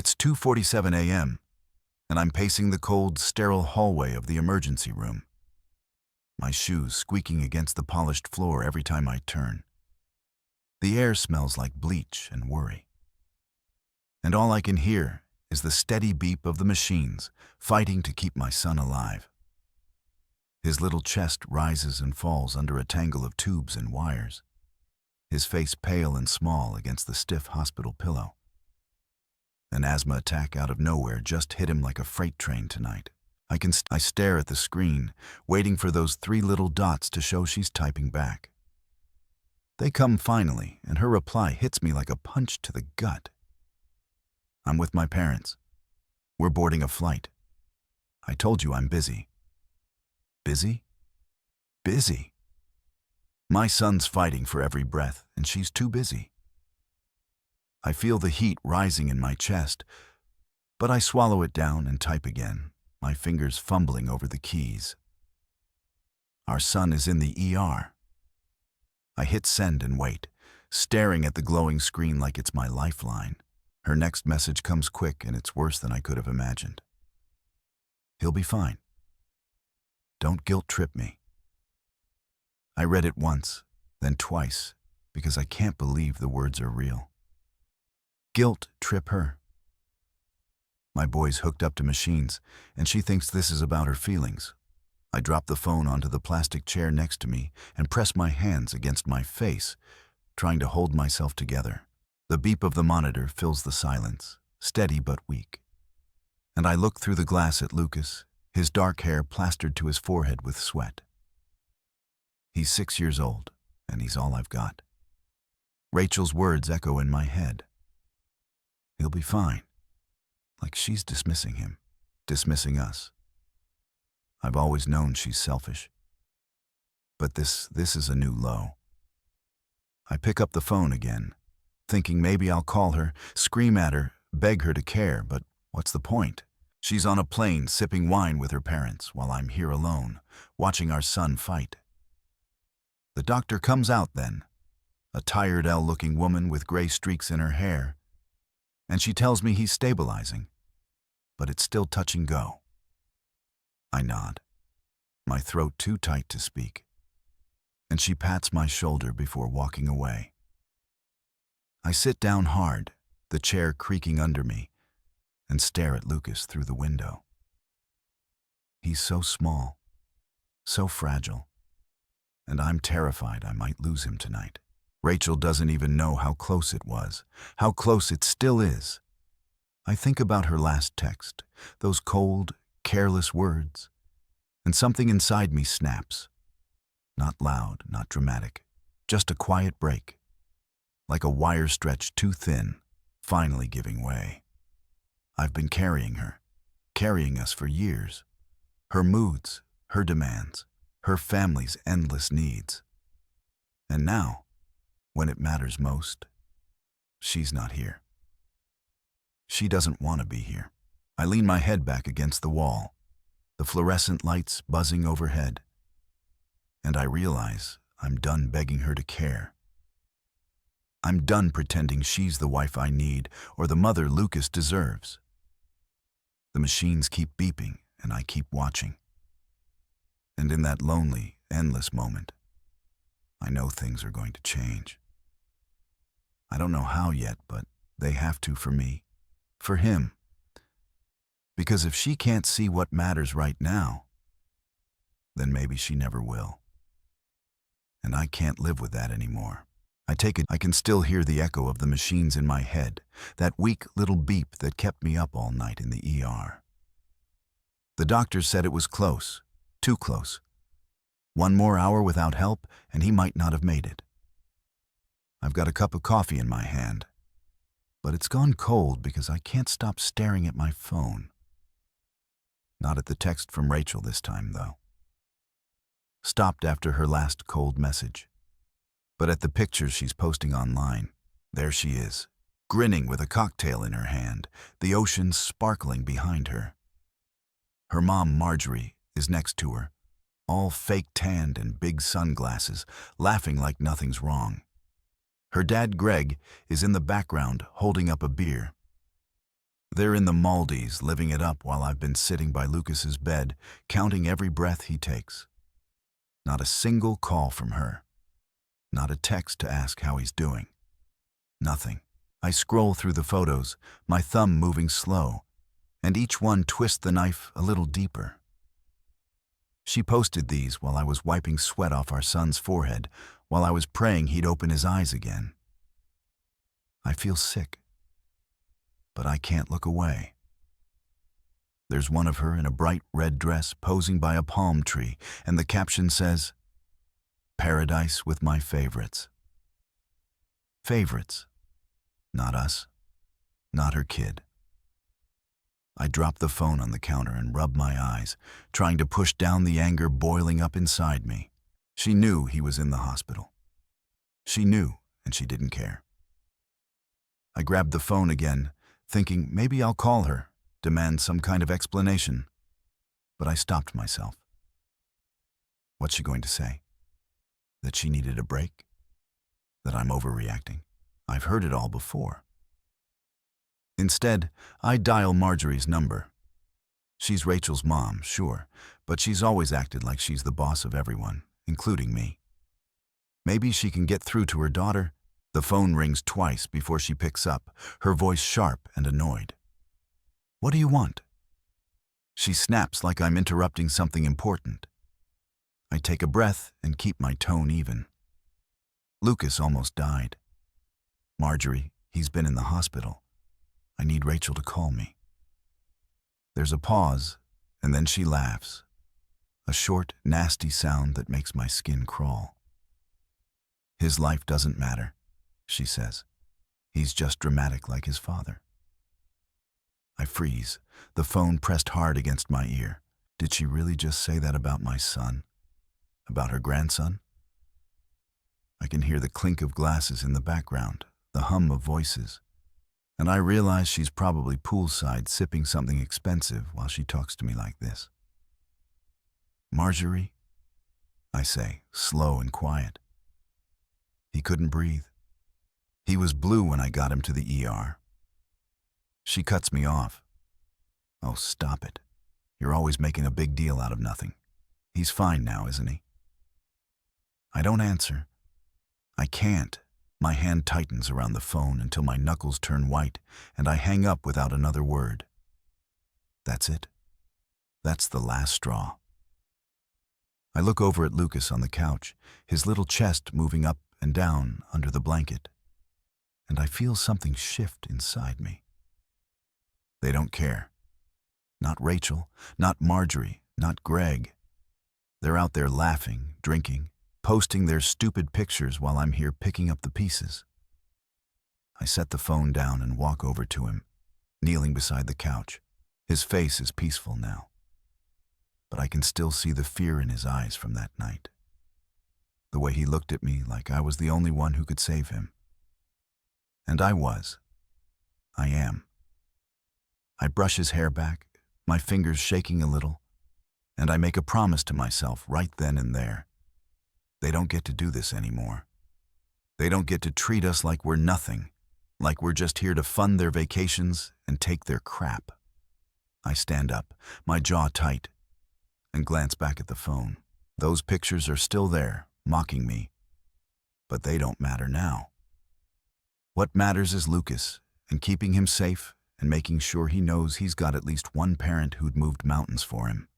It's 2:47 a.m., and I'm pacing the cold, sterile hallway of the emergency room, my shoes squeaking against the polished floor every time I turn. The air smells like bleach and worry. And all I can hear is the steady beep of the machines fighting to keep my son alive. His little chest rises and falls under a tangle of tubes and wires, his face pale and small against the stiff hospital pillow. An asthma attack out of nowhere just hit him like a freight train tonight. I stare at the screen, waiting for those 3 little dots to show she's typing back. They come finally, and her reply hits me like a punch to the gut. I'm with my parents. We're boarding a flight. I told you I'm busy. Busy? Busy. My son's fighting for every breath, and she's too busy. I feel the heat rising in my chest, but I swallow it down and type again, my fingers fumbling over the keys. Our son is in the ER. I hit send and wait, staring at the glowing screen like it's my lifeline. Her next message comes quick, and it's worse than I could have imagined. He'll be fine. Don't guilt trip me. I read it once, then twice, because I can't believe the words are real. Guilt trip her. My boy's hooked up to machines, and she thinks this is about her feelings. I drop the phone onto the plastic chair next to me and press my hands against my face, trying to hold myself together. The beep of the monitor fills the silence, steady but weak. And I look through the glass at Lucas, his dark hair plastered to his forehead with sweat. He's 6 years old, and he's all I've got. Rachel's words echo in my head. He'll be fine. Like she's dismissing him, dismissing us. I've always known she's selfish. But this is a new low. I pick up the phone again, thinking maybe I'll call her, scream at her, beg her to care, but what's the point? She's on a plane sipping wine with her parents while I'm here alone, watching our son fight. The doctor comes out then, a tired L-looking woman with gray streaks in her hair, and she tells me he's stabilizing, but it's still touch and go. I nod, my throat too tight to speak, and she pats my shoulder before walking away. I sit down hard, the chair creaking under me, and stare at Lucas through the window. He's so small, so fragile, and I'm terrified I might lose him tonight. Rachel doesn't even know how close it was, how close it still is. I think about her last text, those cold, careless words, and something inside me snaps. Not loud, not dramatic, just a quiet break, like a wire stretched too thin, finally giving way. I've been carrying her, carrying us for years. Her moods, her demands, her family's endless needs. And now, when it matters most, she's not here. She doesn't want to be here. I lean my head back against the wall, the fluorescent lights buzzing overhead, and I realize I'm done begging her to care. I'm done pretending she's the wife I need or the mother Lucas deserves. The machines keep beeping, and I keep watching. And in that lonely, endless moment, I know things are going to change. I don't know how yet, but they have to for me, for him. Because if she can't see what matters right now, then maybe she never will. And I can't live with that anymore. I can still hear the echo of the machines in my head, that weak little beep that kept me up all night in the ER. The doctor said it was close, too close. 1 more hour without help, and he might not have made it. I've got a cup of coffee in my hand, but it's gone cold because I can't stop staring at my phone. Not at the text from Rachel this time, though. Stopped after her last cold message. But at the pictures she's posting online, there she is, grinning with a cocktail in her hand, the ocean sparkling behind her. Her mom, Marjorie, is next to her, all fake tanned and big sunglasses, laughing like nothing's wrong. Her dad, Greg, is in the background holding up a beer. They're in the Maldives, living it up while I've been sitting by Lucas's bed, counting every breath he takes. Not a single call from her. Not a text to ask how he's doing. Nothing. I scroll through the photos, my thumb moving slow, and each one twists the knife a little deeper. She posted these while I was wiping sweat off our son's forehead, while I was praying he'd open his eyes again. I feel sick, but I can't look away. There's one of her in a bright red dress posing by a palm tree, and the caption says, "Paradise with my favorites." Favorites. Not us. Not her kid. I drop the phone on the counter and rub my eyes, trying to push down the anger boiling up inside me. She knew he was in the hospital. She knew, and she didn't care. I grabbed the phone again, thinking maybe I'll call her, demand some kind of explanation. But I stopped myself. What's she going to say? That she needed a break? That I'm overreacting? I've heard it all before. Instead, I dial Marjorie's number. She's Rachel's mom, sure, but she's always acted like she's the boss of everyone, including me. Maybe she can get through to her daughter. The phone rings twice before she picks up, her voice sharp and annoyed. "What do you want?" She snaps like I'm interrupting something important. I take a breath and keep my tone even. Lucas almost died. "Marjorie, he's been in the hospital. I need Rachel to call me." There's a pause, and then she laughs. A short, nasty sound that makes my skin crawl. "His life doesn't matter," she says. "He's just dramatic like his father." I freeze, the phone pressed hard against my ear. Did she really just say that about my son? About her grandson? I can hear the clink of glasses in the background, the hum of voices, and I realize she's probably poolside sipping something expensive while she talks to me like this. "Marjorie," I say, slow and quiet. "He couldn't breathe. He was blue when I got him to the ER." She cuts me off. "Oh, stop it. You're always making a big deal out of nothing. He's fine now, isn't he?" I don't answer. I can't. My hand tightens around the phone until my knuckles turn white, and I hang up without another word. That's it. That's the last straw. I look over at Lucas on the couch, his little chest moving up and down under the blanket, and I feel something shift inside me. They don't care. Not Rachel, not Marjorie, not Greg. They're out there laughing, drinking, posting their stupid pictures while I'm here picking up the pieces. I set the phone down and walk over to him, kneeling beside the couch. His face is peaceful now, but I can still see the fear in his eyes from that night. The way he looked at me like I was the only one who could save him. And I was. I am. I brush his hair back, my fingers shaking a little, and I make a promise to myself right then and there. They don't get to do this anymore. They don't get to treat us like we're nothing, like we're just here to fund their vacations and take their crap. I stand up, my jaw tight, and glance back at the phone. Those pictures are still there, mocking me, but they don't matter now. What matters is Lucas, and keeping him safe and making sure he knows he's got at least one parent who'd moved mountains for him.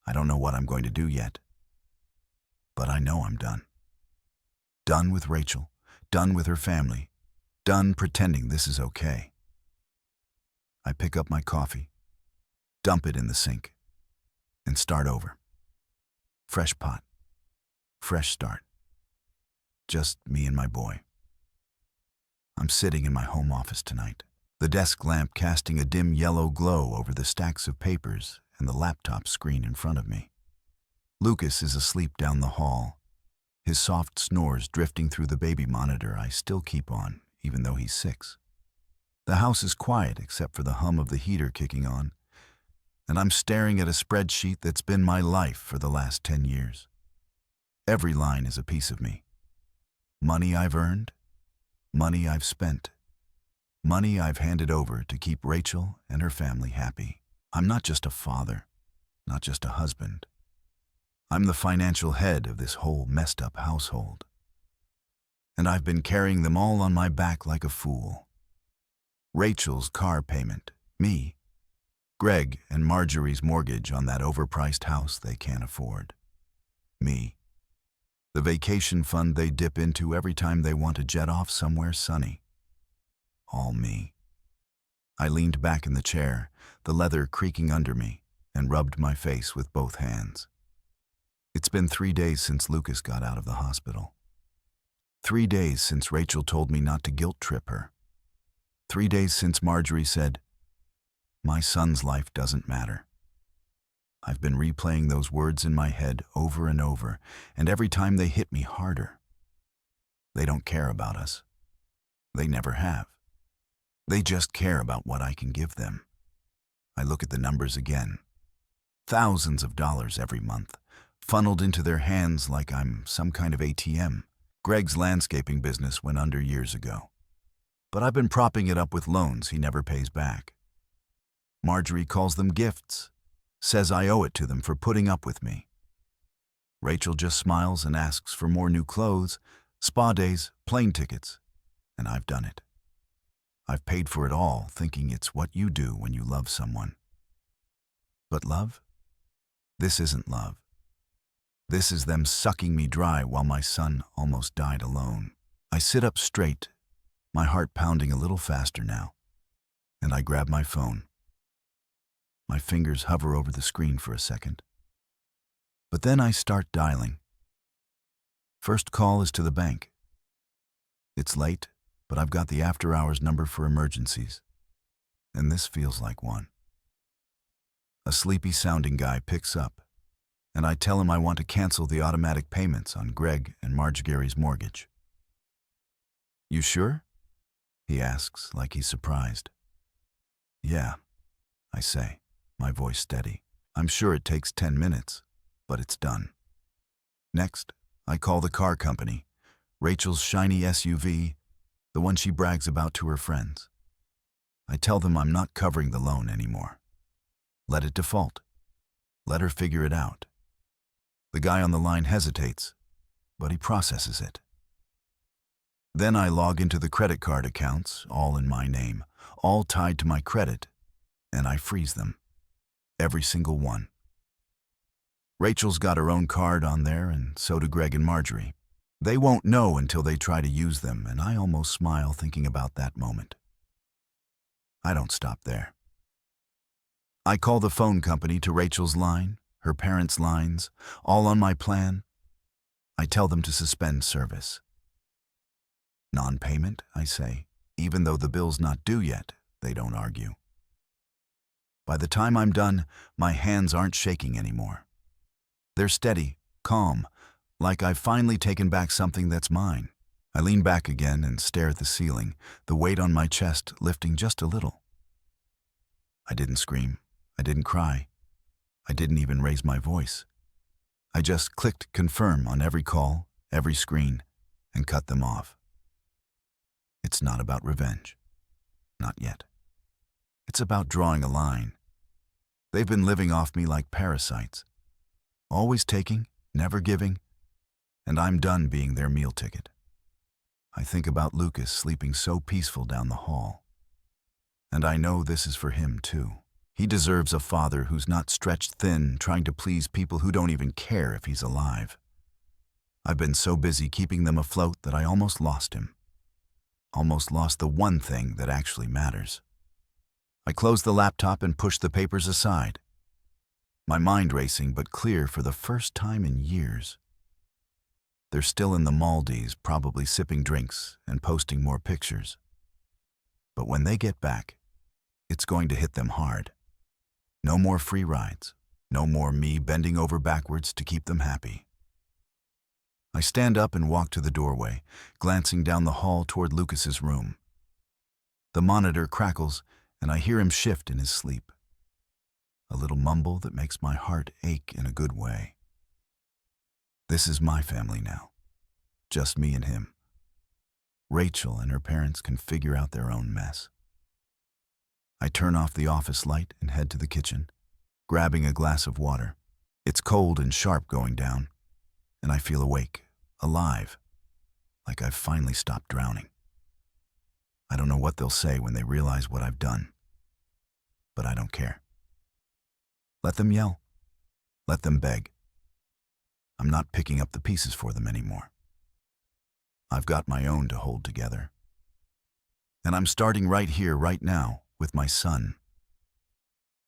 I don't know what I'm going to do yet, but I know I'm done. Done with Rachel, done with her family, done pretending this is okay. I pick up my coffee, dump it in the sink, and start over. Fresh pot, fresh start. Just me and my boy. I'm sitting in my home office tonight, the desk lamp casting a dim yellow glow over the stacks of papers and the laptop screen in front of me. Lucas is asleep down the hall, his soft snores drifting through the baby monitor I still keep on, even though he's 6. The house is quiet except for the hum of the heater kicking on, and I'm staring at a spreadsheet that's been my life for the last 10 years. Every line is a piece of me. Money I've earned, money I've spent, Money I've handed over to keep Rachel and her family happy. I'm not just a father, not just a husband. I'm the financial head of this whole messed up household. And I've been carrying them all on my back like a fool. Rachel's car payment, me, Greg and Marjorie's mortgage on that overpriced house they can't afford. Me. The vacation fund they dip into every time they want to jet off somewhere sunny. All me. I leaned back in the chair, the leather creaking under me, and rubbed my face with both hands. It's been 3 days since Lucas got out of the hospital. 3 days since Rachel told me not to guilt trip her. 3 days since Marjorie said, "My son's life doesn't matter." I've been replaying those words in my head over and over, and every time they hit me harder. They don't care about us. They never have. They just care about what I can give them. I look at the numbers again. Thousands of dollars every month, funneled into their hands like I'm some kind of ATM. Greg's landscaping business went under years ago, but I've been propping it up with loans he never pays back. Marjorie calls them gifts, says I owe it to them for putting up with me. Rachel just smiles and asks for more new clothes, spa days, plane tickets, and I've done it. I've paid for it all, thinking it's what you do when you love someone. But love? This isn't love. This is them sucking me dry while my son almost died alone. I sit up straight, my heart pounding a little faster now, and I grab my phone. My fingers hover over the screen for a second. But then I start dialing. First call is to the bank. It's late, but I've got the after-hours number for emergencies, and this feels like one. A sleepy-sounding guy picks up, and I tell him I want to cancel the automatic payments on Greg and Marjorie's mortgage. "You sure?" he asks, like he's surprised. "Yeah," I say, my voice steady. "I'm sure it takes 10 minutes, but it's done." Next, I call the car company, Rachel's shiny SUV, the one she brags about to her friends. I tell them I'm not covering the loan anymore. Let it default. Let her figure it out. The guy on the line hesitates, but he processes it. Then I log into the credit card accounts, all in my name, all tied to my credit, and I freeze them. Every single one. Rachel's got her own card on there, and so do Greg and Marjorie. They won't know until they try to use them, and I almost smile thinking about that moment. I don't stop there. I call the phone company to Rachel's line, her parents' lines, all on my plan. I tell them to suspend service. Non-payment, I say. Even though the bill's not due yet, they don't argue. By the time I'm done, my hands aren't shaking anymore. They're steady, calm, like I've finally taken back something that's mine. I lean back again and stare at the ceiling, the weight on my chest lifting just a little. I didn't scream. I didn't cry. I didn't even raise my voice. I just clicked confirm on every call, every screen, and cut them off. It's not about revenge. Not yet. It's about drawing a line. They've been living off me like parasites. Always taking, never giving, and I'm done being their meal ticket. I think about Lucas sleeping so peaceful down the hall. And I know this is for him too. He deserves a father who's not stretched thin trying to please people who don't even care if he's alive. I've been so busy keeping them afloat that I almost lost him. Almost lost the one thing that actually matters. I close the laptop and push the papers aside. My mind racing but clear for the first time in years. They're still in the Maldives, probably sipping drinks and posting more pictures. But when they get back, it's going to hit them hard. No more free rides. No more me bending over backwards to keep them happy. I stand up and walk to the doorway, glancing down the hall toward Lucas's room. The monitor crackles, and I hear him shift in his sleep. A little mumble that makes my heart ache in a good way. This is my family now. Just me and him. Rachel and her parents can figure out their own mess. I turn off the office light and head to the kitchen, grabbing a glass of water. It's cold and sharp going down, and I feel awake, alive, like I've finally stopped drowning. I don't know what they'll say when they realize what I've done, but I don't care. Let them yell. Let them beg. I'm not picking up the pieces for them anymore. I've got my own to hold together. And I'm starting right here, right now, with my son.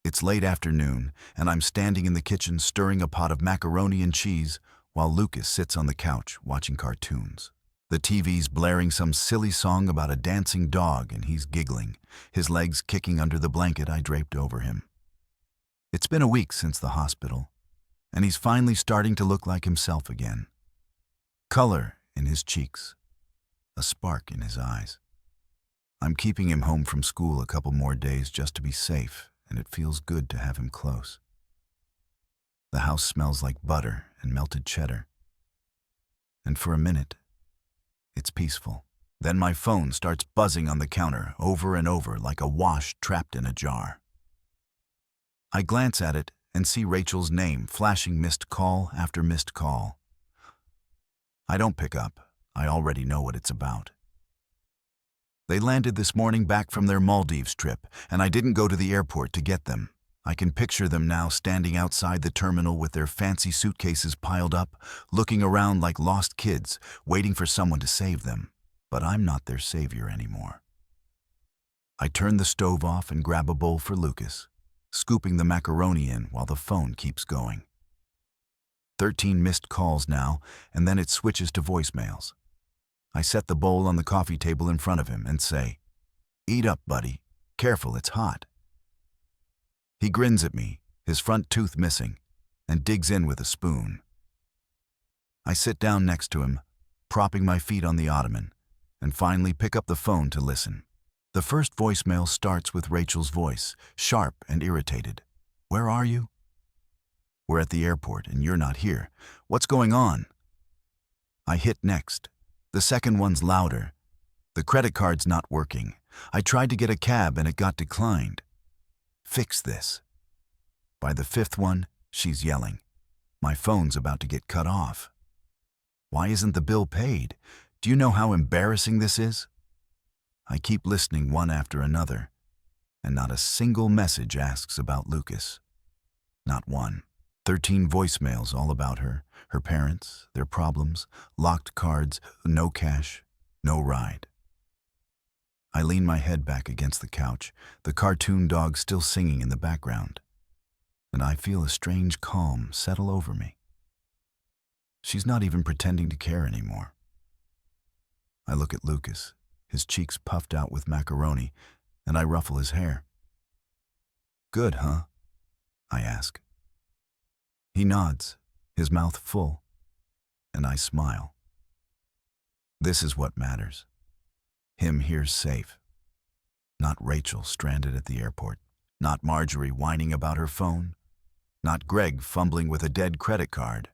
It's late afternoon, and I'm standing in the kitchen stirring a pot of macaroni and cheese while Lucas sits on the couch watching cartoons. The TV's blaring some silly song about a dancing dog, and he's giggling, his legs kicking under the blanket I draped over him. It's been a week since the hospital, and he's finally starting to look like himself again. Color in his cheeks, a spark in his eyes. I'm keeping him home from school a couple more days just to be safe, and it feels good to have him close. The house smells like butter and melted cheddar. And for a minute, it's peaceful. Then my phone starts buzzing on the counter over and over like a wash trapped in a jar. I glance at it and see Rachel's name flashing missed call after missed call. I don't pick up. I already know what it's about. They landed this morning back from their Maldives trip, and I didn't go to the airport to get them. I can picture them now standing outside the terminal with their fancy suitcases piled up, looking around like lost kids, waiting for someone to save them. But I'm not their savior anymore. I turn the stove off and grab a bowl for Lucas, scooping the macaroni in while the phone keeps going. 13 missed calls now, and then it switches to voicemails. I set the bowl on the coffee table in front of him and say, "Eat up, buddy. Careful, it's hot." He grins at me, his front tooth missing, and digs in with a spoon. I sit down next to him, propping my feet on the ottoman, and finally pick up the phone to listen. The first voicemail starts with Rachel's voice, sharp and irritated. "Where are you?" "We're at the airport and you're not here. What's going on?" I hit next. The second one's louder. "The credit card's not working. I tried to get a cab and it got declined. Fix this." By the fifth one, she's yelling. My phone's about to get cut off. "Why isn't the bill paid? Do you know how embarrassing this is?" I keep listening one after another, and not a single message asks about Lucas. Not one. 13 voicemails all about her, her parents, their problems, locked cards, no cash, no ride. I lean my head back against the couch, the cartoon dog still singing in the background, and I feel a strange calm settle over me. She's not even pretending to care anymore. I look at Lucas, his cheeks puffed out with macaroni, and I ruffle his hair. "Good, huh?" I ask. He nods, his mouth full, and I smile. This is what matters. Him here's safe. Not Rachel stranded at the airport. Not Marjorie whining about her phone. Not Greg fumbling with a dead credit card.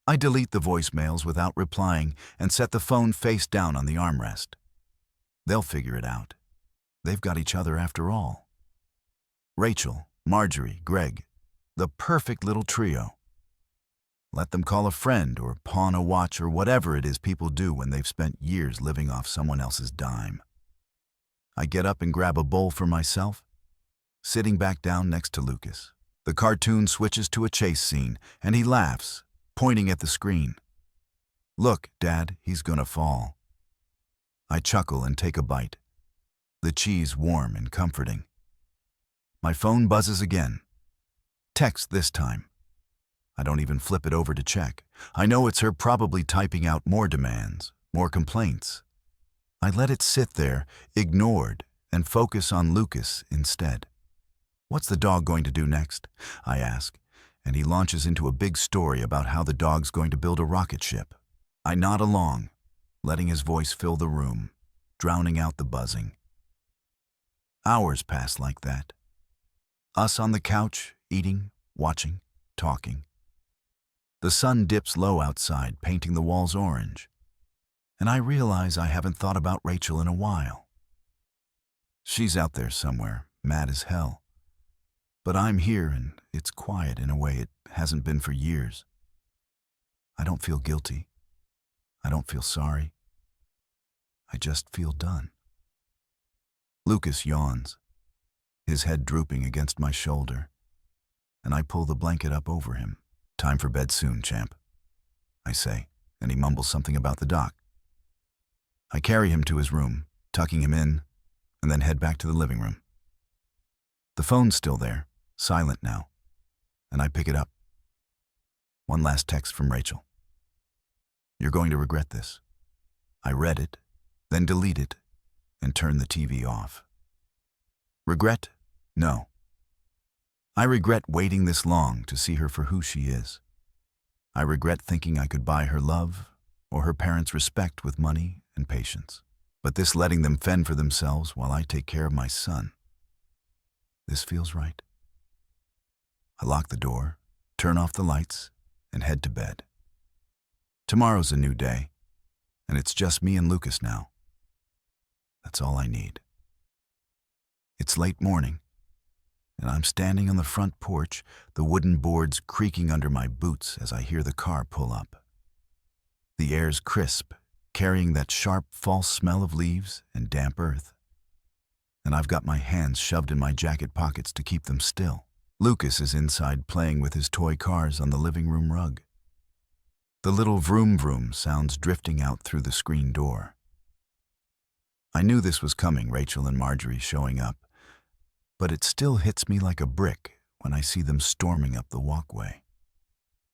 I delete the voicemails without replying and set the phone face down on the armrest. They'll figure it out. They've got each other after all. Rachel, Marjorie, Greg. The perfect little trio. Let them call a friend or pawn a watch or whatever it is people do when they've spent years living off someone else's dime. I get up and grab a bowl for myself, sitting back down next to Lucas. The cartoon switches to a chase scene, and he laughs, pointing at the screen. "Look, Dad, he's gonna fall." I chuckle and take a bite, the cheese warm and comforting. My phone buzzes again. Text this time. I don't even flip it over to check. I know it's her probably typing out more demands, more complaints. I let it sit there, ignored, and focus on Lucas instead. "What's the dog going to do next?" I ask, and he launches into a big story about how the dog's going to build a rocket ship. I nod along, letting his voice fill the room, drowning out the buzzing. Hours pass like that. Us on the couch, eating, watching, talking. The sun dips low outside, painting the walls orange. and I realize I haven't thought about Rachel in a while. She's out there somewhere, mad as hell. But I'm here and it's quiet in a way it hasn't been for years. I don't feel guilty. I don't feel sorry. I just feel done. Lucas yawns, his head drooping against my shoulder, and I pull the blanket up over him. Time for bed soon, champ, I say, and he mumbles something about the doc. I carry him to his room, tucking him in, and then head back to the living room. The phone's still there, silent now, and I pick it up. One last text from Rachel. You're going to regret this. I read it, then delete it, and turn the TV off. Regret? No. I regret waiting this long to see her for who she is. I regret thinking I could buy her love or her parents' respect with money and patience. But this letting them fend for themselves while I take care of my son, this feels right. I lock the door, turn off the lights, and head to bed. Tomorrow's a new day, and it's just me and Lucas now. That's all I need. It's late morning, and I'm standing on the front porch, the wooden boards creaking under my boots as I hear the car pull up. The air's crisp, carrying that sharp, false smell of leaves and damp earth. And I've got my hands shoved in my jacket pockets to keep them still. Lucas is inside playing with his toy cars on the living room rug. The little vroom vroom sounds drifting out through the screen door. I knew this was coming, Rachel and Marjorie showing up, but it still hits me like a brick when I see them storming up the walkway.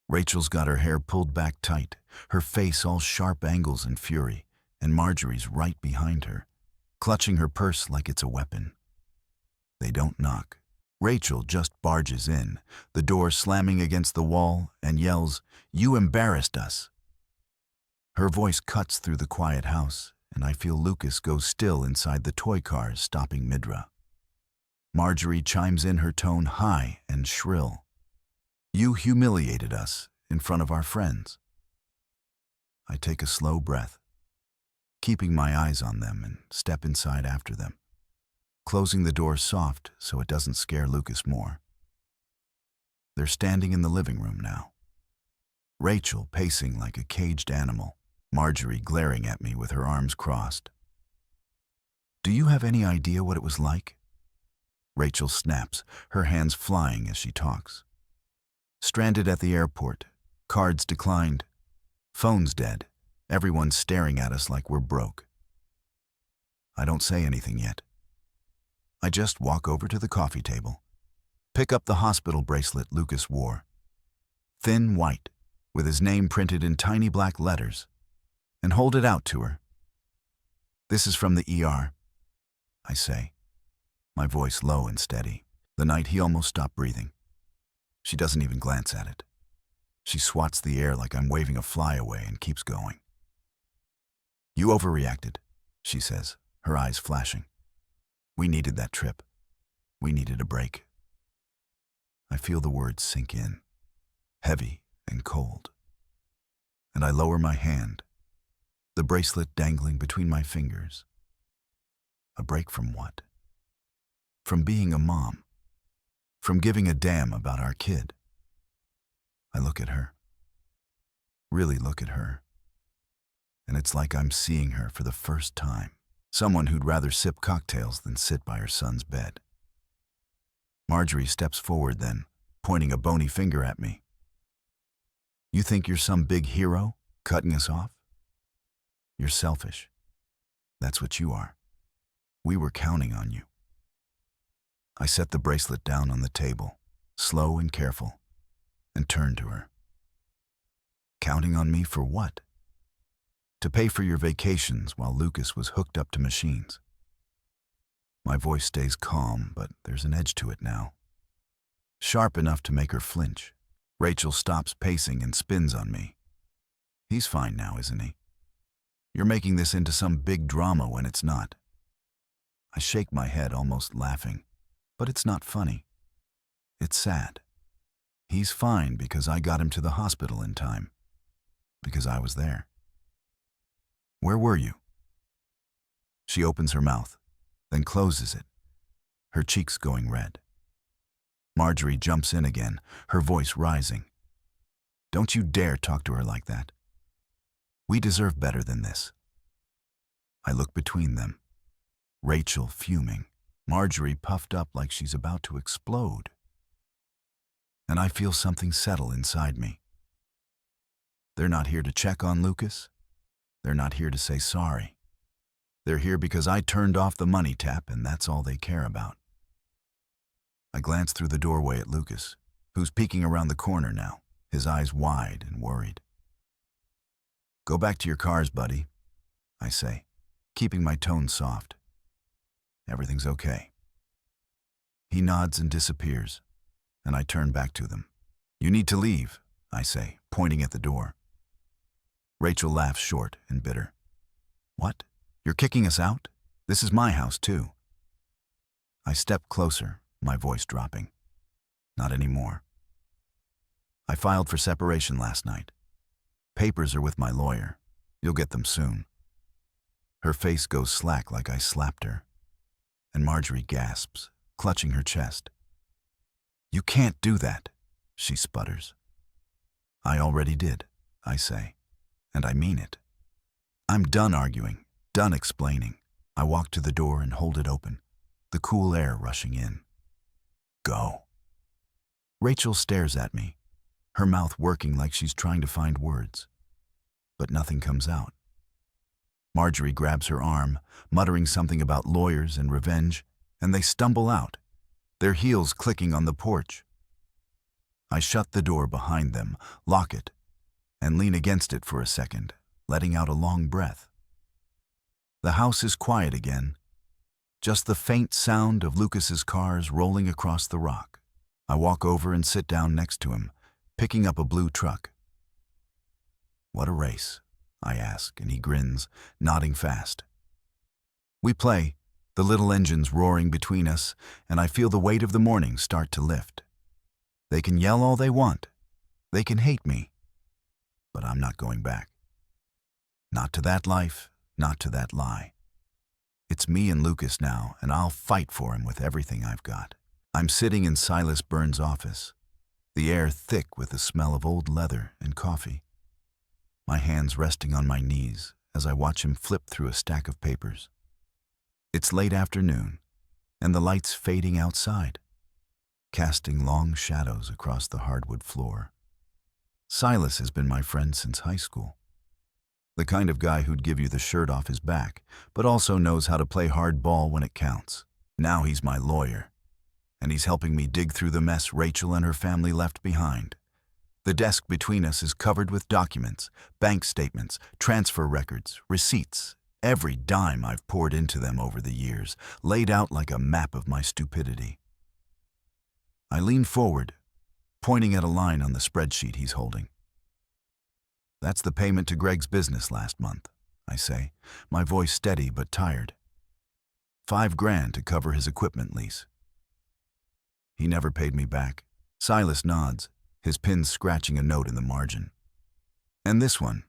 Rachel's got her hair pulled back tight, her face all sharp angles and fury, and Marjorie's right behind her, clutching her purse like it's a weapon. They don't knock. Rachel just barges in, the door slamming against the wall, and yells, "You embarrassed us." Her voice cuts through the quiet house, and I feel Lucas go still inside the toy cars, stopping Midra. Marjorie chimes in, her tone high and shrill. "You humiliated us in front of our friends." I take a slow breath, keeping my eyes on them, and step inside after them, closing the door soft so it doesn't scare Lucas more. They're standing in the living room now. Rachel pacing like a caged animal, Marjorie glaring at me with her arms crossed. "Do you have any idea what it was like?" Rachel snaps, her hands flying as she talks. "Stranded at the airport, cards declined, phone's dead, everyone's staring at us like we're broke." I don't say anything yet. I just walk over to the coffee table, pick up the hospital bracelet Lucas wore, thin white, with his name printed in tiny black letters, and hold it out to her. "This is from the ER, I say, my voice low and steady. The night he almost stopped breathing. She doesn't even glance at it. She swats the air like I'm waving a fly away and keeps going. "You overreacted," she says, her eyes flashing. "We needed that trip. We needed a break." I feel the words sink in, heavy and cold. And I lower my hand, the bracelet dangling between my fingers. A break from what? From being a mom. From giving a damn about our kid. I look at her. Really look at her. And it's like I'm seeing her for the first time. Someone who'd rather sip cocktails than sit by her son's bed. Marjorie steps forward then, pointing a bony finger at me. "You think you're some big hero, cutting us off? You're selfish. That's what you are. We were counting on you." I set the bracelet down on the table, slow and careful, and turn to her. "Counting on me for what?" "To pay for your vacations while Lucas was hooked up to machines." My voice stays calm, but there's an edge to it now. Sharp enough to make her flinch. Rachel stops pacing and spins on me. "He's fine now, isn't he? You're making this into some big drama when it's not." I shake my head, almost laughing, but it's not funny. It's sad. He's fine because I got him to the hospital in time. Because I was there. Where were you? She opens her mouth, then closes it, her cheeks going red. Marjorie jumps in again, her voice rising. Don't you dare talk to her like that. We deserve better than this. I look between them. Rachel fuming, Marjorie puffed up like she's about to explode. And I feel something settle inside me. They're not here to check on Lucas. They're not here to say sorry. They're here because I turned off the money tap and that's all they care about. I glance through the doorway at Lucas, who's peeking around the corner now, his eyes wide and worried. Go back to your cars, buddy, I say, keeping my tone soft. Everything's okay. He nods and disappears, and I turn back to them. You need to leave, I say, pointing at the door. Rachel laughs short and bitter. What? You're kicking us out? This is my house, too. I step closer, my voice dropping. Not anymore. I filed for separation last night. Papers are with my lawyer. You'll get them soon. Her face goes slack like I slapped her. And Marjorie gasps, clutching her chest. You can't do that, she sputters. I already did, I say, and I mean it. I'm done arguing, done explaining. I walk to the door and hold it open, the cool air rushing in. Go. Rachel stares at me, her mouth working like she's trying to find words. But nothing comes out. Marjorie grabs her arm, muttering something about lawyers and revenge, and they stumble out, their heels clicking on the porch. I shut the door behind them, lock it, and lean against it for a second, letting out a long breath. The house is quiet again, just the faint sound of Lucas's cars rolling across the rock. I walk over and sit down next to him, picking up a blue truck. What a race, I ask, and he grins, nodding fast. We play, the little engines roaring between us, and I feel the weight of the morning start to lift. They can yell all they want. They can hate me. But I'm not going back. Not to that life, not to that lie. It's me and Lucas now, and I'll fight for him with everything I've got. I'm sitting in Silas Burns' office, the air thick with the smell of old leather and coffee. My hands resting on my knees as I watch him flip through a stack of papers. It's late afternoon, and the lights fading outside, casting long shadows across the hardwood floor. Silas has been my friend since high school. The kind of guy who'd give you the shirt off his back, but also knows how to play hard ball when it counts. Now he's my lawyer, and he's helping me dig through the mess Rachel and her family left behind. The desk between us is covered with documents, bank statements, transfer records, receipts, every dime I've poured into them over the years, laid out like a map of my stupidity. I lean forward, pointing at a line on the spreadsheet he's holding. That's the payment to Greg's business last month, I say, my voice steady but tired. $5,000 to cover his equipment lease. He never paid me back. Silas nods, his pen scratching a note in the margin. And this one?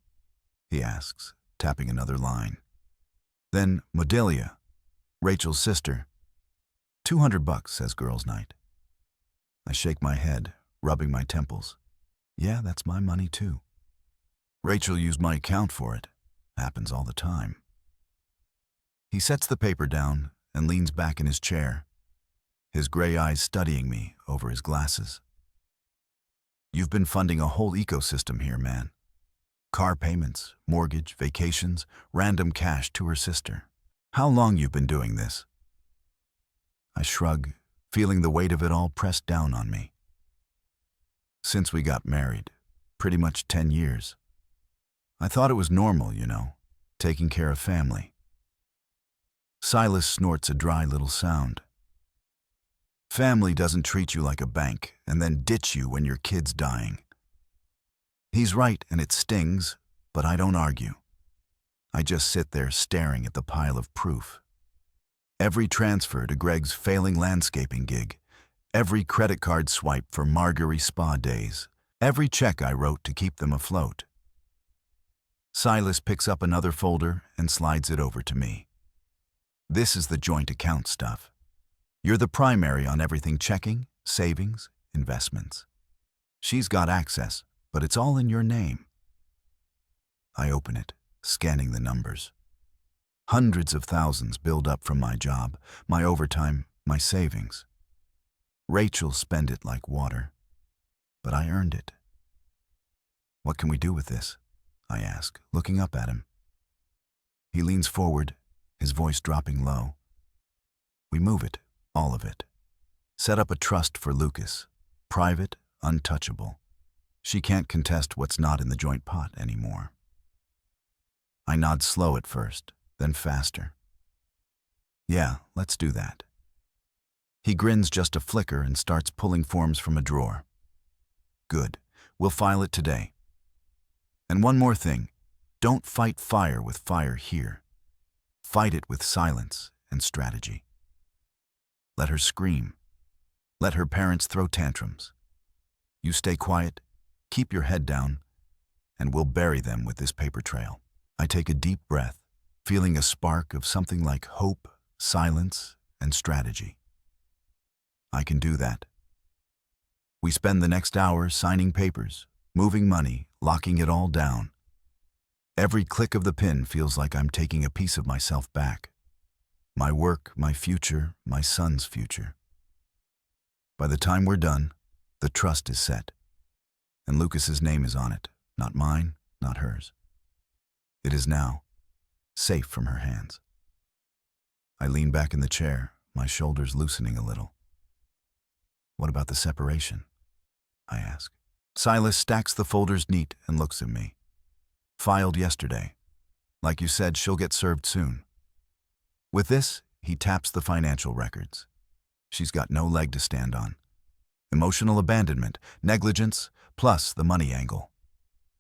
He asks, tapping another line. Then Modelia, Rachel's sister. $200, says girls' night. I shake my head, rubbing my temples. Yeah, that's my money too. Rachel used my account for it. Happens all the time. He sets the paper down and leans back in his chair, his gray eyes studying me over his glasses. You've been funding a whole ecosystem here, man. Car payments, mortgage, vacations, random cash to her sister. How long you've been doing this? I shrug, feeling the weight of it all pressed down on me. Since we got married, pretty much 10 years. I thought it was normal, taking care of family. Silas snorts a dry little sound. Family doesn't treat you like a bank and then ditch you when your kid's dying. He's right and it stings, but I don't argue. I just sit there staring at the pile of proof. Every transfer to Greg's failing landscaping gig, every credit card swipe for Marguerite spa days, every check I wrote to keep them afloat. Silas picks up another folder and slides it over to me. This is the joint account stuff. You're the primary on everything: checking, savings, investments. She's got access, but it's all in your name. I open it, scanning the numbers. Hundreds of thousands build up from my job, my overtime, my savings. Rachel spent it like water, but I earned it. What can we do with this? I ask, looking up at him. He leans forward, his voice dropping low. We move it, all of it. Set up a trust for Lucas, private, untouchable. She can't contest what's not in the joint pot anymore. I nod slow at first, then faster. Yeah, let's do that. He grins just a flicker and starts pulling forms from a drawer. Good, we'll file it today. And one more thing, don't fight fire with fire here. Fight it with silence and strategy. Let her scream. Let her parents throw tantrums. You stay quiet, keep your head down, and we'll bury them with this paper trail. I take a deep breath, feeling a spark of something like hope, silence, and strategy. I can do that. We spend the next hour signing papers, moving money, locking it all down. Every click of the pen feels like I'm taking a piece of myself back. My work, my future, my son's future. By the time we're done, the trust is set. And Lucas's name is on it, not mine, not hers. It is now, safe from her hands. I lean back in the chair, my shoulders loosening a little. What about the separation? I ask. Silas stacks the folders neat and looks at me. Filed yesterday. Like you said, she'll get served soon. With this, he taps the financial records. She's got no leg to stand on. Emotional abandonment, negligence, plus the money angle.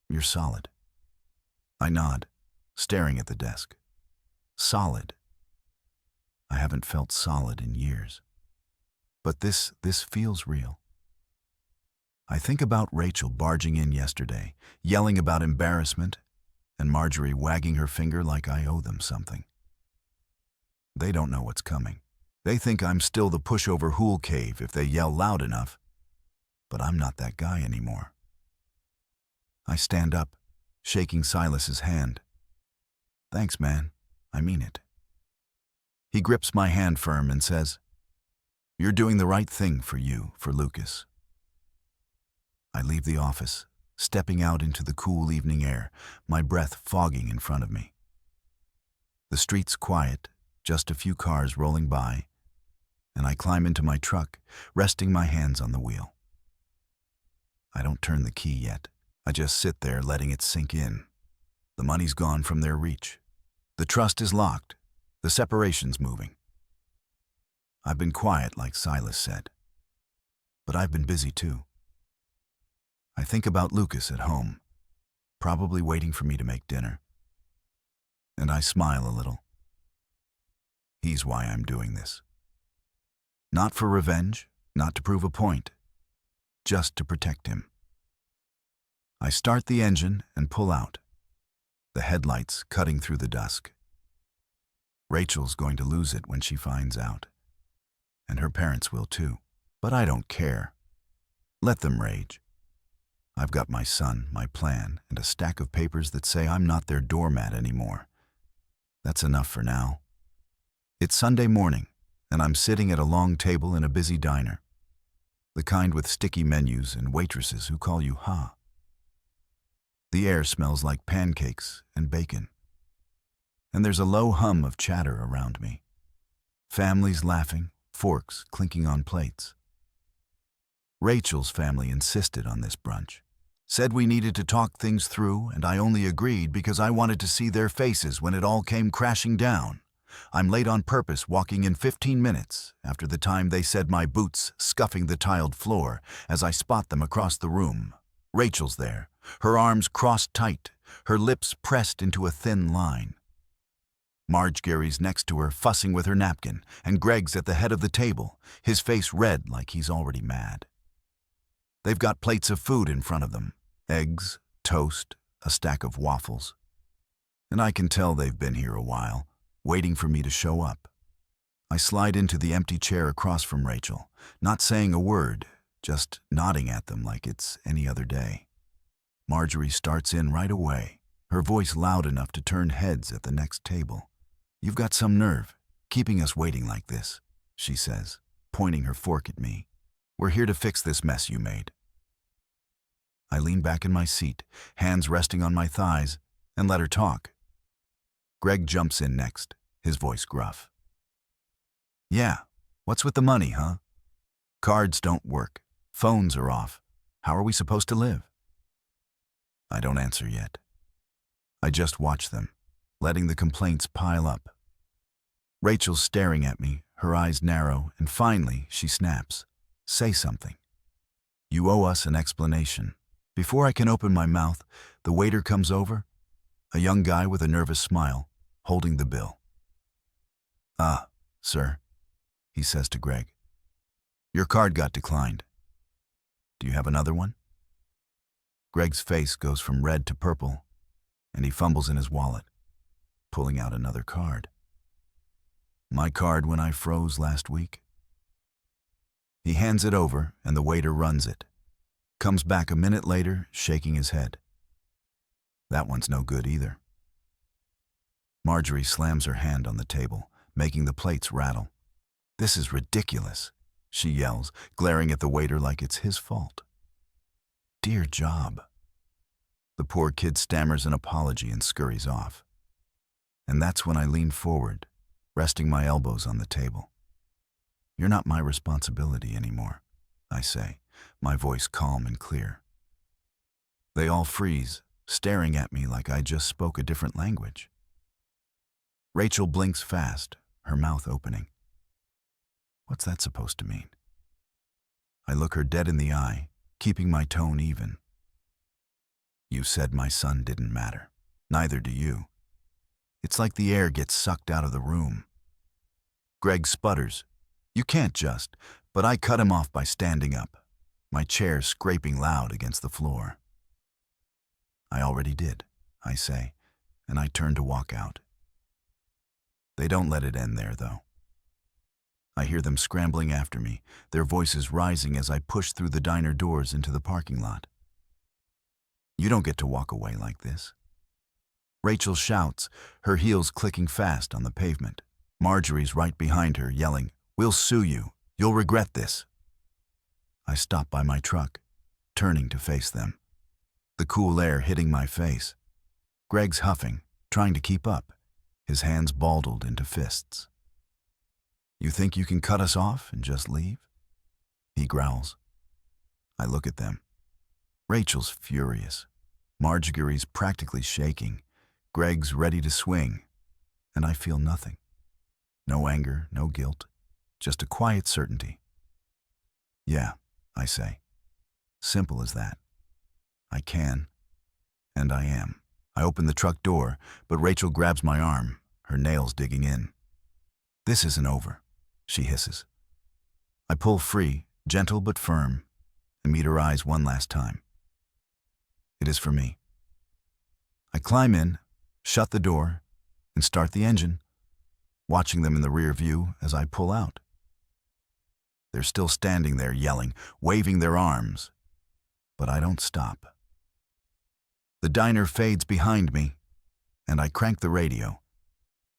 You're solid. I nod, staring at the desk. Solid. I haven't felt solid in years. But this feels real. I think about Rachel barging in yesterday, yelling about embarrassment, and Marjorie wagging her finger like I owe them something. They don't know what's coming. They think I'm still the pushover Hool Cave if they yell loud enough. But I'm not that guy anymore. I stand up, shaking Silas's hand. Thanks, man. I mean it. He grips my hand firm and says, You're doing the right thing for you, for Lucas. I leave the office, stepping out into the cool evening air, my breath fogging in front of me. The street's quiet, just a few cars rolling by, and I climb into my truck, resting my hands on the wheel. I don't turn the key yet. I just sit there letting it sink in. The money's gone from their reach. The trust is locked. The separation's moving. I've been quiet, like Silas said. But I've been busy too. I think about Lucas at home, probably waiting for me to make dinner. And I smile a little. He's why I'm doing this. Not for revenge, not to prove a point, just to protect him. I start the engine and pull out, the headlights cutting through the dusk. Rachel's going to lose it when she finds out, and her parents will too. But I don't care. Let them rage. I've got my son, my plan, and a stack of papers that say I'm not their doormat anymore. That's enough for now. It's Sunday morning, and I'm sitting at a long table in a busy diner. The kind with sticky menus and waitresses who call you Ha. The air smells like pancakes and bacon. And there's a low hum of chatter around me. Families laughing, forks clinking on plates. Rachel's family insisted on this brunch. Said we needed to talk things through, and I only agreed because I wanted to see their faces when it all came crashing down. I'm late on purpose, walking in 15 minutes after the time they said my boots scuffing the tiled floor as I spot them across the room. Rachel's there, her arms crossed tight, her lips pressed into a thin line. Gary's next to her, fussing with her napkin, and Greg's at the head of the table, his face red like he's already mad. They've got plates of food in front of them. Eggs, toast, a stack of waffles. and I can tell they've been here a while, waiting for me to show up. I slide into the empty chair across from Rachel, not saying a word, just nodding at them like it's any other day. Marjorie starts in right away, her voice loud enough to turn heads at the next table. "You've got some nerve, keeping us waiting like this," she says, pointing her fork at me. "We're here to fix this mess you made." I lean back in my seat, hands resting on my thighs, and let her talk. Greg jumps in next, his voice gruff. "Yeah, what's with the money, huh? Cards don't work. Phones are off. How are we supposed to live?" I don't answer yet. I just watch them, letting the complaints pile up. Rachel's staring at me, her eyes narrow, and finally she snaps. "Say something. You owe us an explanation." Before I can open my mouth, the waiter comes over, a young guy with a nervous smile, holding the bill. "Ah, sir," he says to Greg. "Your card got declined. Do you have another one?" Greg's face goes from red to purple, and he fumbles in his wallet, pulling out another card. "My card when I froze last week." He hands it over, and the waiter runs it. Comes back a minute later, shaking his head. "That one's no good either." Marjorie slams her hand on the table, making the plates rattle. "This is ridiculous," she yells, glaring at the waiter like it's his fault. "Dear job." The poor kid stammers an apology and scurries off. And that's when I lean forward, resting my elbows on the table. "You're not my responsibility anymore," I say, my voice calm and clear. They all freeze, staring at me like I just spoke a different language. Rachel blinks fast, her mouth opening. What's that supposed to mean? I look her dead in the eye, keeping my tone even. "You said my son didn't matter. Neither do you." It's like the air gets sucked out of the room. Greg sputters. "You can't just," but I cut him off by standing up, my chair scraping loud against the floor. "I already did," I say, and I turn to walk out. They don't let it end there, though. I hear them scrambling after me, their voices rising as I push through the diner doors into the parking lot. "You don't get to walk away like this." Rachel shouts, her heels clicking fast on the pavement. Marjorie's right behind her, yelling, "We'll sue you. You'll regret this." I stop by my truck, turning to face them, the cool air hitting my face. Greg's huffing, trying to keep up, his hands balled into fists. "You think you can cut us off and just leave?" he growls. I look at them. Rachel's furious. Marjorie's practically shaking. Greg's ready to swing, and I feel nothing. No anger, no guilt, just a quiet certainty. "Yeah," I say. Simple as that. I can, and I am. I open the truck door, but Rachel grabs my arm, her nails digging in. "This isn't over," she hisses. I pull free, gentle but firm, and meet her eyes one last time. It is for me. I climb in, shut the door, and start the engine, watching them in the rear view as I pull out. They're still standing there yelling, waving their arms, but I don't stop. The diner fades behind me, and I crank the radio,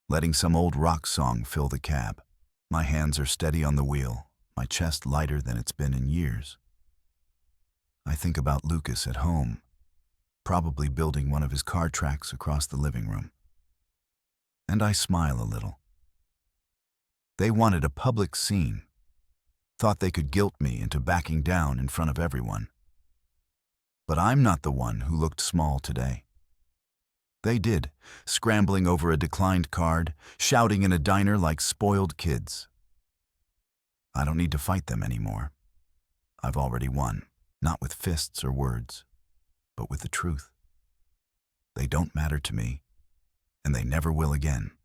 letting some old rock song fill the cab. My hands are steady on the wheel, my chest lighter than it's been in years. I think about Lucas at home, probably building one of his car tracks across the living room. And I smile a little. They wanted a public scene, thought they could guilt me into backing down in front of everyone. But I'm not the one who looked small today. They did, scrambling over a declined card, shouting in a diner like spoiled kids. I don't need to fight them anymore. I've already won, not with fists or words, but with the truth. They don't matter to me, and they never will again.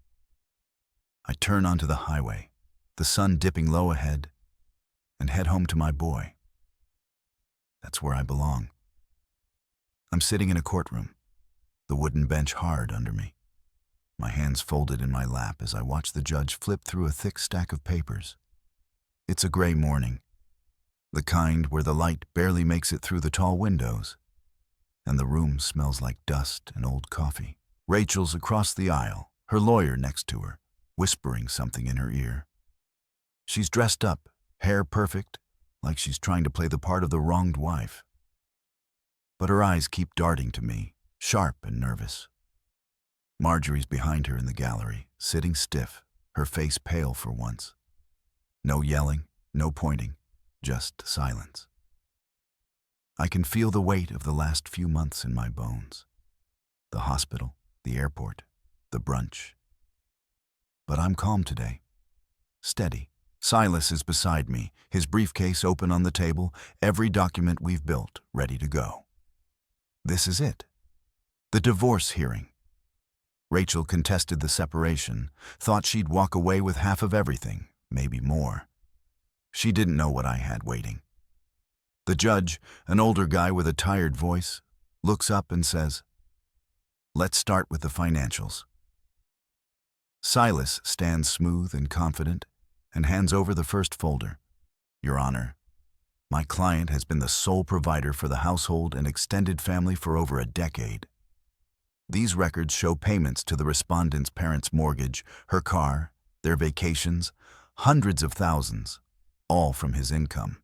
I turn onto the highway, the sun dipping low ahead, and head home to my boy. That's where I belong. I'm sitting in a courtroom, the wooden bench hard under me. my hands folded in my lap as I watch the judge flip through a thick stack of papers. It's a gray morning, the kind where the light barely makes it through the tall windows, and the room smells like dust and old coffee. Rachel's across the aisle, her lawyer next to her, whispering something in her ear. She's dressed up, hair perfect, like she's trying to play the part of the wronged wife. But her eyes keep darting to me, sharp and nervous. Marjorie's behind her in the gallery, sitting stiff, her face pale for once. No yelling, no pointing, just silence. I can feel the weight of the last few months in my bones. The hospital, the airport, the brunch. But I'm calm today. Steady. Silas is beside me, his briefcase open on the table, every document we've built ready to go. This is it. The divorce hearing. Rachel contested the separation, thought she'd walk away with half of everything, maybe more. She didn't know what I had waiting. The judge, an older guy with a tired voice, looks up and says, "Let's start with the financials." Silas stands smooth and confident and hands over the first folder. "Your Honor, my client has been the sole provider for the household and extended family for over a decade. These records show payments to the respondent's parents' mortgage, her car, their vacations, hundreds of thousands, all from his income."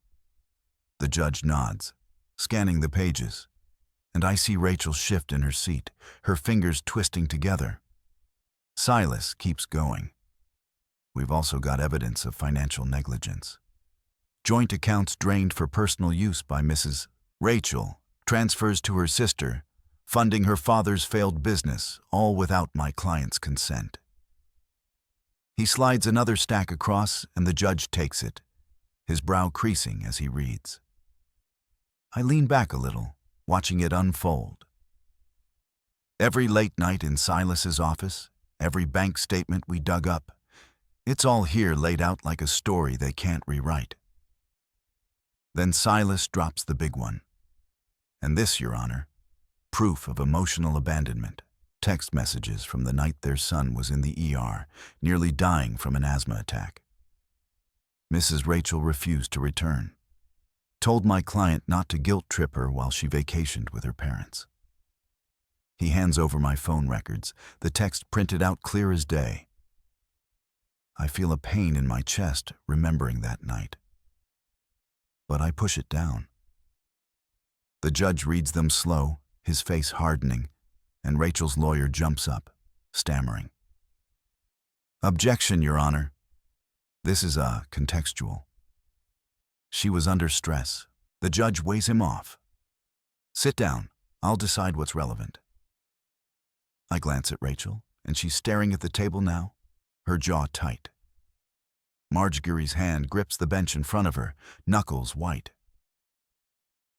The judge nods, scanning the pages, and I see Rachel shift in her seat, her fingers twisting together. Silas keeps going. "We've also got evidence of financial negligence. Joint accounts drained for personal use by Mrs. Rachel, transfers to her sister, funding her father's failed business, all without my client's consent." He slides another stack across, and the judge takes it, his brow creasing as he reads. I lean back a little, watching it unfold. Every late night in Silas's office, every bank statement we dug up, it's all here laid out like a story they can't rewrite. Then Silas drops the big one. "And this, Your Honor, proof of emotional abandonment. Text messages from the night their son was in the ER, nearly dying from an asthma attack. Mrs. Rachel refused to return. Told my client not to guilt trip her while she vacationed with her parents." He hands over my phone records, the text printed out clear as day. I feel a pain in my chest remembering that night. But I push it down. The judge reads them slow, his face hardening, and Rachel's lawyer jumps up, stammering. "Objection, Your Honor. This is contextual. She was under stress. The judge weighs him off. Sit down. I'll decide what's relevant." I glance at Rachel, and she's staring at the table now, her jaw tight. Marjorie's hand grips the bench in front of her, knuckles white.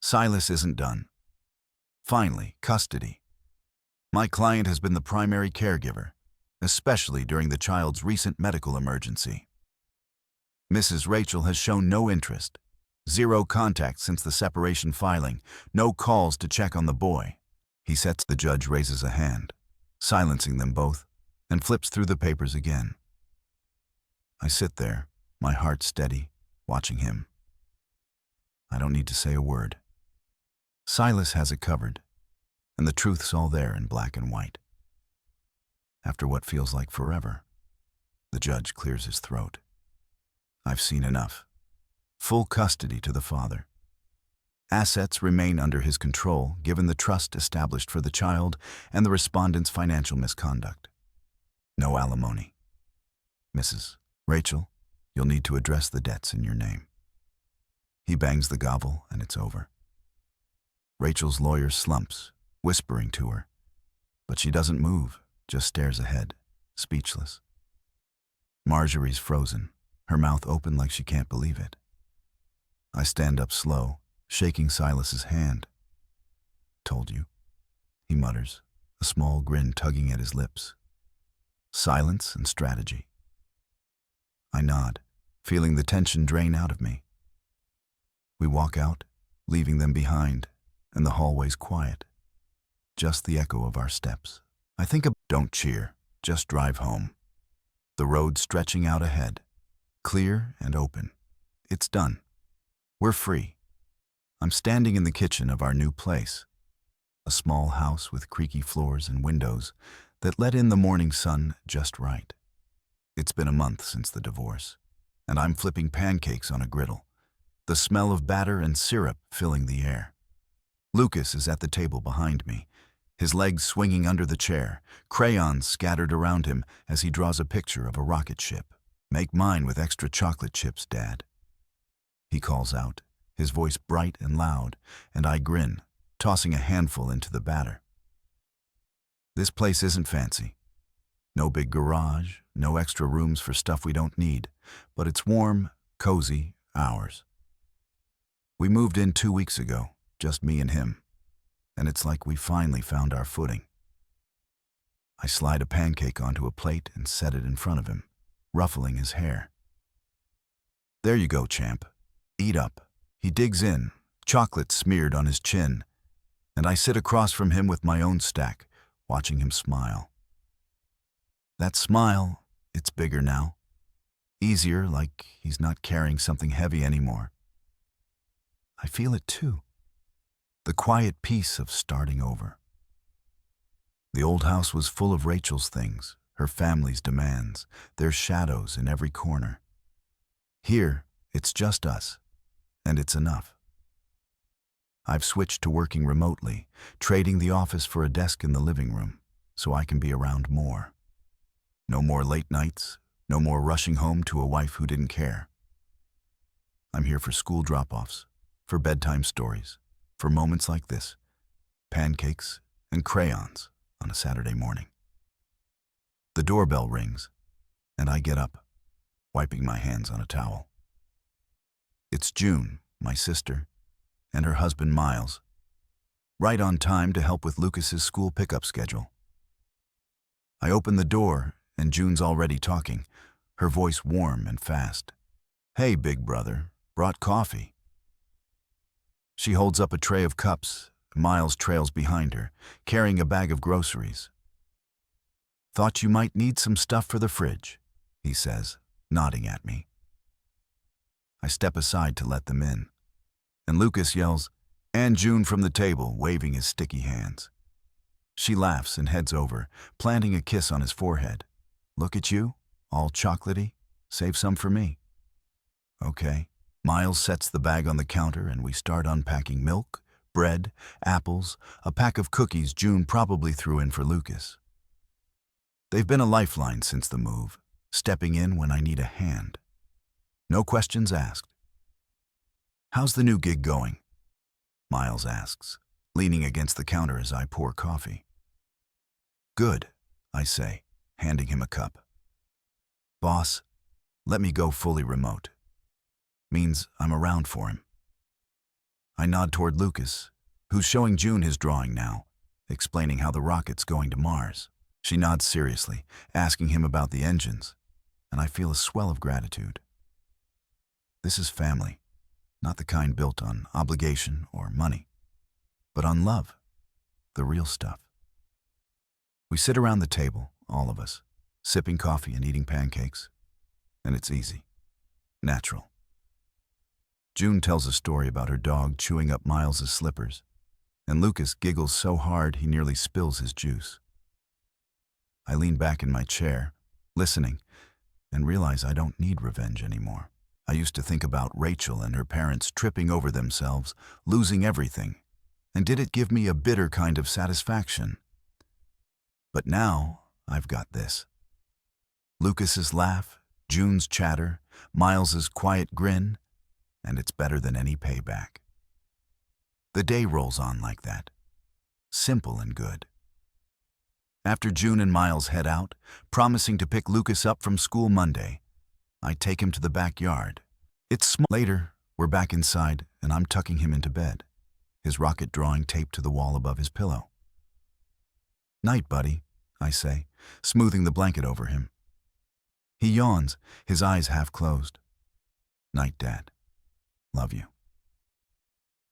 Silas isn't done. Finally, custody. My client has been the primary caregiver, especially during the child's recent medical emergency. Mrs. Rachel has shown no interest. Zero contact since the separation filing, no calls to check on the boy. The judge raises a hand, silencing them both, and flips through the papers again. I sit there, my heart steady, watching him. I don't need to say a word. Silas has it covered, and the truth's all there in black and white. After what feels like forever, the judge clears his throat. I've seen enough. Full custody to the father. Assets remain under his control given the trust established for the child and the respondent's financial misconduct. No alimony. Mrs. Rachel, you'll need to address the debts in your name. He bangs the gavel and it's over. Rachel's lawyer slumps, whispering to her, but she doesn't move, just stares ahead, speechless. Marjorie's frozen, her mouth open like she can't believe it. I stand up slow, shaking Silas's hand. "Told you," he mutters, a small grin tugging at his lips. Silence and strategy. I nod, feeling the tension drain out of me. We walk out, leaving them behind, and the hallway's quiet. Just the echo of our steps. I think don't cheer, just drive home. The road stretching out ahead, clear and open. It's done. We're free. I'm standing in the kitchen of our new place, a small house with creaky floors and windows that let in the morning sun just right. It's been a month since the divorce, and I'm flipping pancakes on a griddle, the smell of batter and syrup filling the air. Lucas is at the table behind me, his legs swinging under the chair, crayons scattered around him as he draws a picture of a rocket ship. "Make mine with extra chocolate chips, Dad," he calls out, his voice bright and loud, and I grin, tossing a handful into the batter. This place isn't fancy. No big garage, no extra rooms for stuff we don't need, but it's warm, cozy, ours. We moved in 2 weeks ago, just me and him, and it's like we finally found our footing. I slide a pancake onto a plate and set it in front of him, ruffling his hair. "There you go, champ. Eat up." He digs in, chocolate smeared on his chin, and I sit across from him with my own stack, watching him smile. That smile, it's bigger now. Easier, like he's not carrying something heavy anymore. I feel it too. The quiet peace of starting over. The old house was full of Rachel's things, her family's demands, their shadows in every corner. Here, it's just us, and it's enough. I've switched to working remotely, trading the office for a desk in the living room, so I can be around more. No more late nights, no more rushing home to a wife who didn't care. I'm here for school drop-offs, for bedtime stories, for moments like this, pancakes and crayons on a Saturday morning. The doorbell rings, and I get up, wiping my hands on a towel. It's June, my sister, and her husband Miles, right on time to help with Lucas's school pickup schedule. I open the door, and June's already talking, her voice warm and fast. "Hey, big brother, brought coffee." She holds up a tray of cups. Miles trails behind her, carrying a bag of groceries. "Thought you might need some stuff for the fridge," he says, nodding at me. I step aside to let them in, and Lucas yells, "And June," from the table, waving his sticky hands. She laughs and heads over, planting a kiss on his forehead. "Look at you, all chocolatey. Save some for me." Okay. Miles sets the bag on the counter and we start unpacking milk, bread, apples, a pack of cookies June probably threw in for Lucas. They've been a lifeline since the move, stepping in when I need a hand. No questions asked. "How's the new gig going?" Miles asks, leaning against the counter as I pour coffee. "Good," I say, handing him a cup. "Boss, let me go fully remote. Means I'm around for him." I nod toward Lucas, who's showing June his drawing now, explaining how the rocket's going to Mars. She nods seriously, asking him about the engines, and I feel a swell of gratitude. This is family, not the kind built on obligation or money, but on love, the real stuff. We sit around the table, all of us, sipping coffee and eating pancakes, and it's easy, natural. June tells a story about her dog chewing up Miles's slippers, and Lucas giggles so hard he nearly spills his juice. I lean back in my chair, listening, and realize I don't need revenge anymore. I used to think about Rachel and her parents tripping over themselves, losing everything, and did it give me a bitter kind of satisfaction? But now I've got this. Lucas's laugh, June's chatter, Miles's quiet grin, and it's better than any payback. The day rolls on like that, simple and good. After June and Miles head out, promising to pick Lucas up from school Monday, I take him to the backyard. It's small. Later, we're back inside, and I'm tucking him into bed, his rocket drawing taped to the wall above his pillow. "Night, buddy," I say, smoothing the blanket over him. He yawns, his eyes half closed. "Night, Dad. Love you."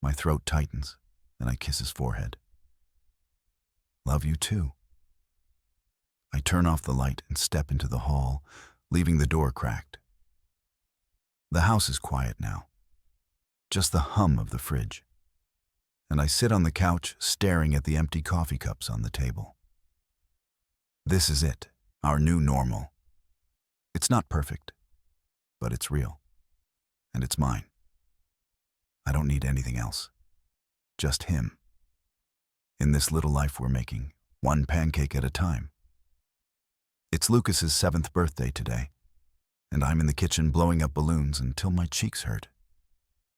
My throat tightens, and I kiss his forehead. "Love you too." I turn off the light and step into the hall, leaving the door cracked. The house is quiet now, just the hum of the fridge. And I sit on the couch staring at the empty coffee cups on the table. This is it, our new normal. It's not perfect, but it's real. And it's mine. I don't need anything else. Just him. In this little life we're making, one pancake at a time. It's Lucas's 7th birthday today, and I'm in the kitchen blowing up balloons until my cheeks hurt.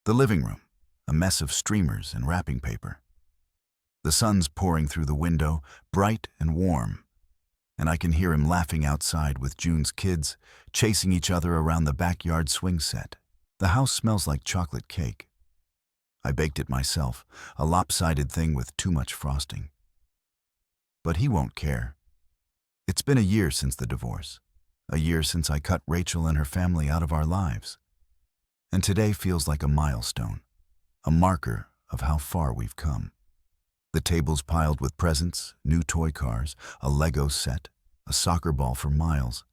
The living room, a mess of streamers and wrapping paper. The sun's pouring through the window, bright and warm, and I can hear him laughing outside with June's kids, chasing each other around the backyard swing set. The house smells like chocolate cake. I baked it myself, a lopsided thing with too much frosting. But he won't care. It's been a year since the divorce, a year since I cut Rachel and her family out of our lives. And today feels like a milestone, a marker of how far we've come. The table's piled with presents, new toy cars, a Lego set, a soccer ball for Miles,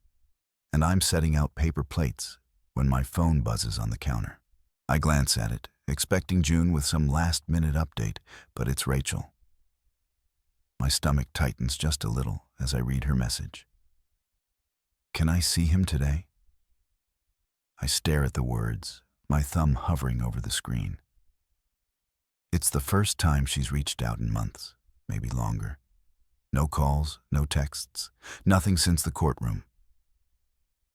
and I'm setting out paper plates when my phone buzzes on the counter. I glance at it, expecting June with some last-minute update, but it's Rachel. My stomach tightens just a little as I read her message. Can I see him today? I stare at the words, my thumb hovering over the screen. It's the first time she's reached out in months, maybe longer. No calls, no texts, nothing since the courtroom.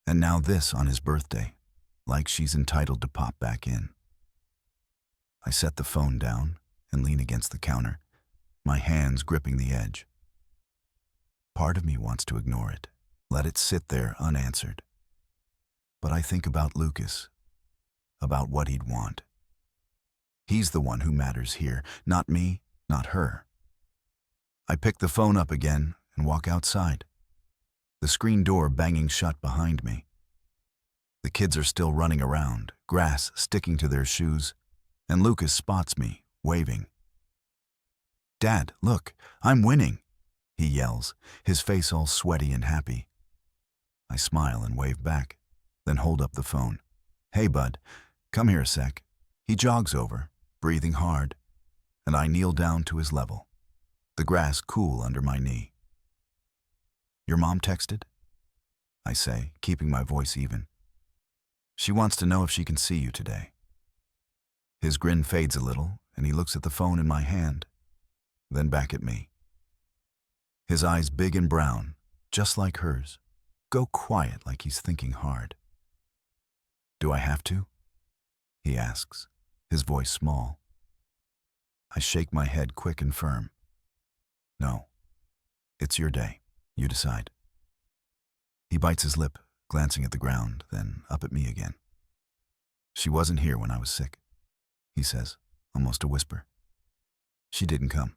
And now this on his birthday, like she's entitled to pop back in. I set the phone down and lean against the counter, my hands gripping the edge. Part of me wants to ignore it, let it sit there unanswered. But I think about Lucas, about what he'd want. He's the one who matters here, not me, not her. I pick the phone up again and walk outside, the screen door banging shut behind me. The kids are still running around, grass sticking to their shoes, and Lucas spots me, waving. "Dad, look, I'm winning," he yells, his face all sweaty and happy. I smile and wave back, then hold up the phone. "Hey, bud, come here a sec." He jogs over, breathing hard, and I kneel down to his level, the grass cool under my knee. "Your mom texted?" I say, keeping my voice even. "She wants to know if she can see you today." His grin fades a little, and he looks at the phone in my hand, then back at me. His eyes big and brown, just like hers, go quiet like he's thinking hard. "Do I have to?" he asks, his voice small. I shake my head quick and firm. "No, it's your day. You decide." He bites his lip, glancing at the ground, then up at me again. "She wasn't here when I was sick," he says, almost a whisper. "She didn't come."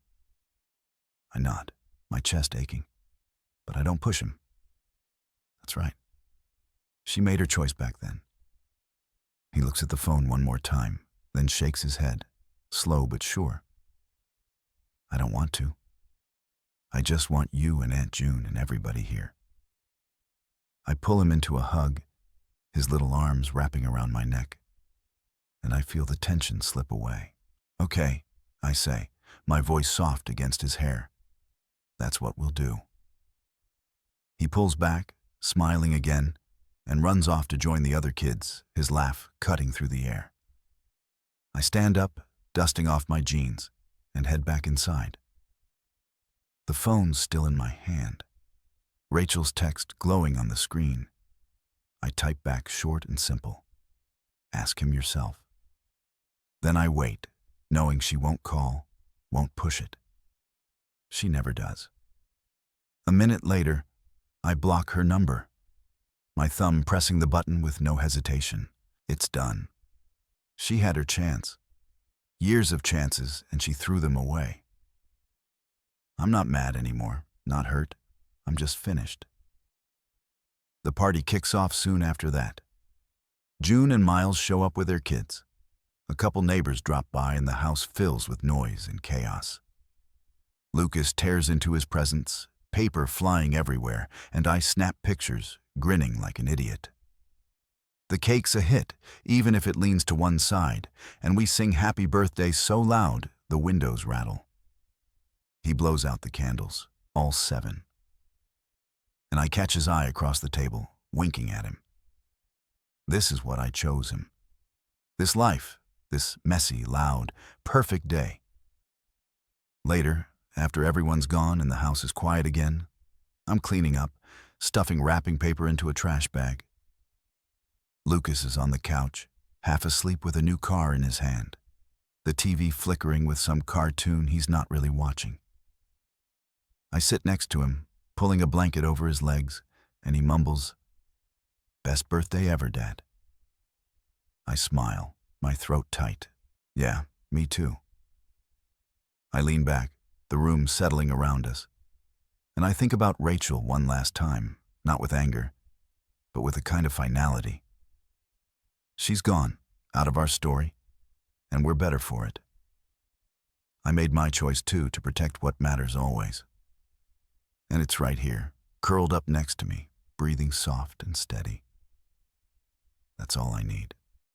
I nod, my chest aching, but I don't push him. That's right. She made her choice back then. He looks at the phone one more time, then shakes his head, slow but sure. "I don't want to. I just want you and Aunt June and everybody here." I pull him into a hug, his little arms wrapping around my neck, and I feel the tension slip away. "Okay," I say, my voice soft against his hair. "That's what we'll do." He pulls back, smiling again, and runs off to join the other kids, his laugh cutting through the air. I stand up, dusting off my jeans, and head back inside. The phone's still in my hand, Rachel's text glowing on the screen. I type back short and simple. "Ask him yourself." Then I wait, knowing she won't call, won't push it. She never does. A minute later, I block her number, my thumb pressing the button with no hesitation. It's done. She had her chance. Years of chances, and she threw them away. I'm not mad anymore, not hurt. I'm just finished. The party kicks off soon after that. June and Miles show up with their kids. A couple neighbors drop by and the house fills with noise and chaos. Lucas tears into his presents, paper flying everywhere, and I snap pictures, grinning like an idiot. The cake's a hit, even if it leans to one side, and we sing happy birthday so loud the windows rattle. He blows out the candles, all 7. And I catch his eye across the table, winking at him. This is what I chose him. This life, this messy, loud, perfect day. Later, after everyone's gone and the house is quiet again, I'm cleaning up, stuffing wrapping paper into a trash bag. Lucas is on the couch, half asleep with a new car in his hand, the TV flickering with some cartoon he's not really watching. I sit next to him, pulling a blanket over his legs, and he mumbles, "Best birthday ever, Dad." I smile, my throat tight. Yeah, me too. I lean back, the room settling around us, and I think about Rachel one last time, not with anger, but with a kind of finality. She's gone, out of our story, and we're better for it. I made my choice too, to protect what matters always. And it's right here, curled up next to me, breathing soft and steady. That's all I need.